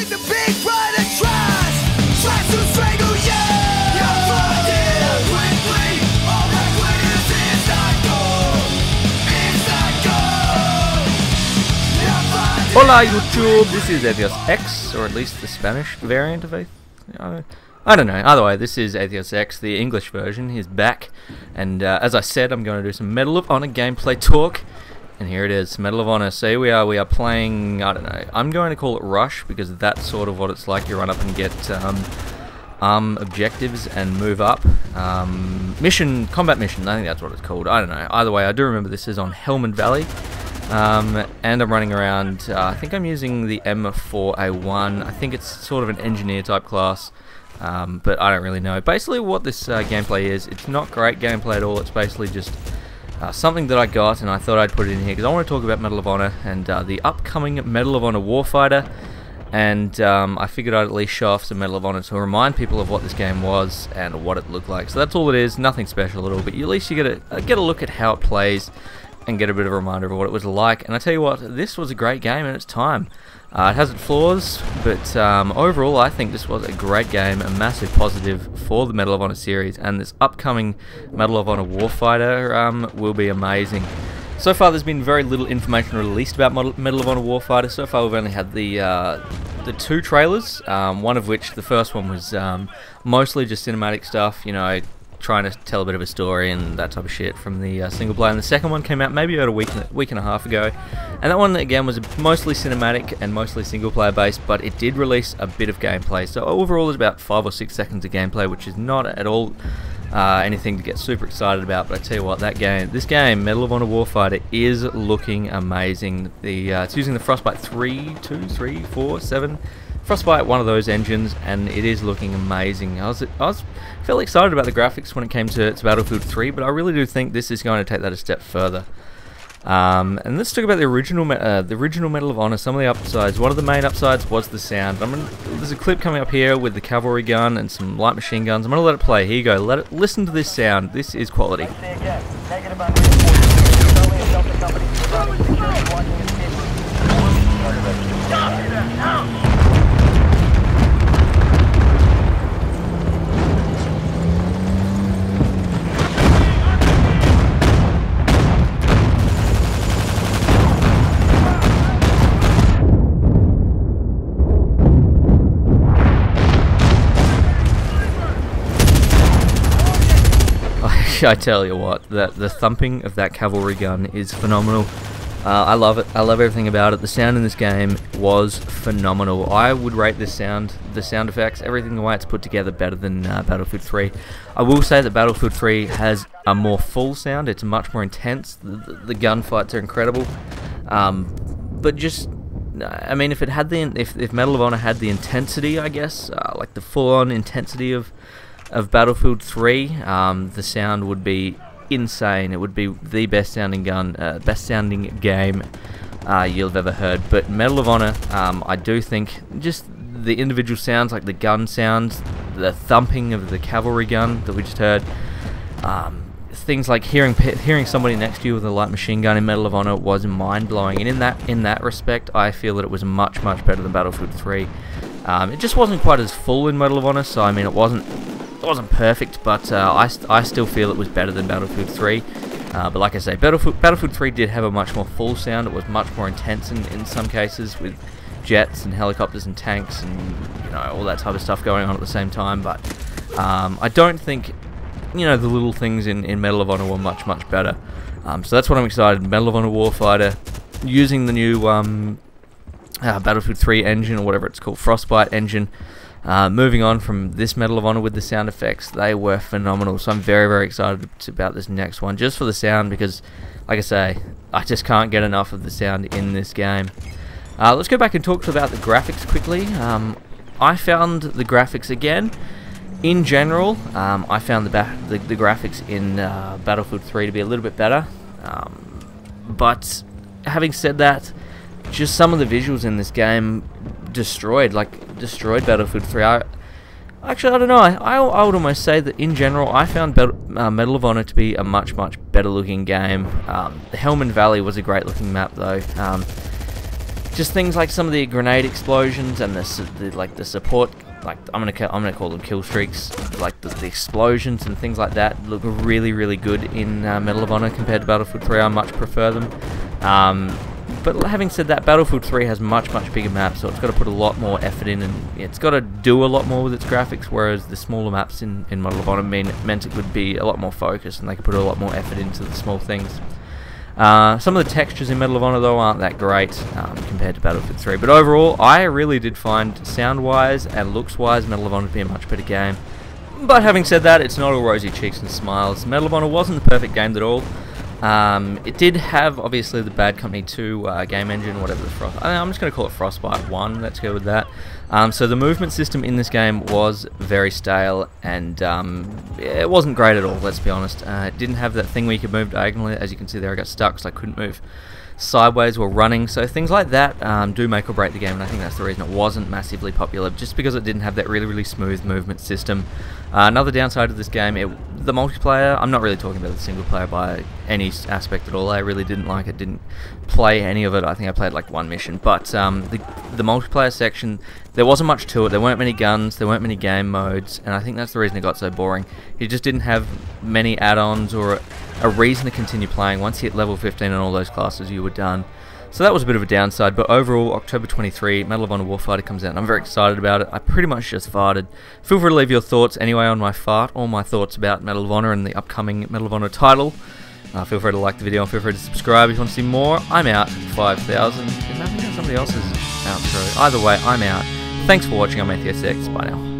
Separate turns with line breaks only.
with the big brother tries to strangle you. You're flooded quickly, all that glitters is not gold. It's not gold. You're flooded.
Hola YouTube, this is Atheos X, or at least the Spanish variant of I don't know. Either way, this is Atheos X, the English version. He's back, and as I said, I'm going to do some Medal of Honor gameplay talk, and here it is, Medal of Honor. So here we are playing, I don't know, I'm going to call it Rush, because that's sort of what it's like. You run up and get objectives and move up. Combat mission, I think that's what it's called. I don't know. Either way, I do remember this is on Helmand Valley. And I'm running around, I think I'm using the M4A1, I think it's sort of an engineer type class, but I don't really know. Basically what this gameplay is, it's not great gameplay at all, it's basically just something that I got and I thought I'd put it in here because I want to talk about Medal of Honor and the upcoming Medal of Honor Warfighter, and I figured I'd at least show off some Medal of Honor to remind people of what this game was and what it looked like. So that's all it is, nothing special at all, but at least you get a look at how it plays and get a bit of a reminder of what it was like. And I tell you what, this was a great game in its time. It has its flaws, but overall I think this was a great game, a massive positive for the Medal of Honor series, and this upcoming Medal of Honor Warfighter will be amazing. So far there's been very little information released about Medal of Honor Warfighter. So far we've only had the two trailers, one of which, the first one was mostly just cinematic stuff, you know, trying to tell a bit of a story and that type of shit from the single player, and the second one came out maybe about a week and a half ago, and that one again was mostly cinematic and mostly single player based, but it did release a bit of gameplay. So overall it's about 5 or 6 seconds of gameplay, which is not at all anything to get super excited about. But I tell you what, this game, Medal of Honor Warfighter, is looking amazing. It's using the Frostbite 3, 2, 3, 4, 7 Frostbite, one of those engines, and it is looking amazing. I was fairly excited about the graphics when it came to Battlefield 3, but I really do think this is going to take that a step further. And let's talk about the original Medal of Honor, some of the upsides. One of the main upsides was the sound. There's a clip coming up here with the cavalry gun and some light machine guns. I'm going to let it play. Here you go. Listen to this sound. This is quality. I tell you what, the thumping of that cavalry gun is phenomenal. I love it. I love everything about it. The sound in this game was phenomenal. I would rate this sound, the sound effects, everything, the way it's put together, better than Battlefield 3. I will say that Battlefield 3 has a more full sound. It's much more intense. The gunfights are incredible. But just, I mean, if Medal of Honor had the intensity, I guess, like the full-on intensity of Battlefield 3, the sound would be insane. It would be the best sounding game you've ever heard. But Medal of Honor, I do think just the individual sounds, like the gun sounds, the thumping of the cavalry gun that we just heard, things like hearing somebody next to you with a light machine gun in Medal of Honor was mind blowing. And in that respect, I feel that it was much better than Battlefield 3. It just wasn't quite as full in Medal of Honor, so I mean it wasn't perfect, but I still feel it was better than Battlefield 3. But like I say, Battlefield 3 did have a much more full sound. It was much more intense in some cases, with jets and helicopters and tanks and, you know, all that type of stuff going on at the same time. But I don't think, you know, the little things in Medal of Honor were much better. So that's what I'm excited. Medal of Honor Warfighter, using the new Battlefield 3 engine, or whatever it's called, Frostbite engine. Moving on from this Medal of Honor with the sound effects, they were phenomenal. So I'm very excited about this next one, just for the sound, because, like I say, I just can't get enough of the sound in this game. Let's go back and talk about the graphics quickly. I found the graphics again. In general, I found the graphics in Battlefield 3 to be a little bit better. But having said that, just some of the visuals in this game destroyed Battlefield 3. Actually, I don't know. I would almost say that in general, I found Medal of Honor to be a much better looking game. The Helmand Valley was a great looking map, though. just things like some of the grenade explosions and the support, like I'm gonna call them kill streaks, like the explosions and things like that look really, really good in Medal of Honor compared to Battlefield 3. I much prefer them. But having said that, Battlefield 3 has much bigger maps, so it's got to put a lot more effort in, and it's got to do a lot more with its graphics, whereas the smaller maps in Medal of Honor meant it would be a lot more focused, and they could put a lot more effort into the small things. Some of the textures in Medal of Honor, though, aren't that great compared to Battlefield 3, but overall, I really did find, sound-wise and looks-wise, Medal of Honor to be a much better game. But having said that, it's not all rosy cheeks and smiles. Medal of Honor wasn't the perfect game at all. It did have, obviously, the Bad Company 2 game engine, whatever I'm just going to call it Frostbite 1, let's go with that. So the movement system in this game was very stale, and it wasn't great at all, let's be honest. It didn't have that thing where you could move diagonally. As you can see there, I got stuck because I couldn't move sideways while running, so things like that do make or break the game, and I think that's the reason it wasn't massively popular, just because it didn't have that really smooth movement system. Another downside of this game, the multiplayer, I'm not really talking about the single player by any aspect at all. I really didn't like it, didn't play any of it. I think I played like one mission, but the multiplayer section, there wasn't much to it. There weren't many guns, there weren't many game modes, and I think that's the reason it got so boring. You just didn't have many add-ons or a reason to continue playing. Once you hit level 15 on all those classes, you were done. So that was a bit of a downside, but overall, October 23, Medal of Honor Warfighter comes out, and I'm very excited about it. I pretty much just farted. Feel free to leave your thoughts anyway on my fart, or my thoughts about Medal of Honor and the upcoming Medal of Honor title. Feel free to like the video, and feel free to subscribe if you want to see more. I'm out, 5,000. I think that's somebody else's outro. Either way, I'm out. Thanks for watching. I'm AtheistX. Bye now.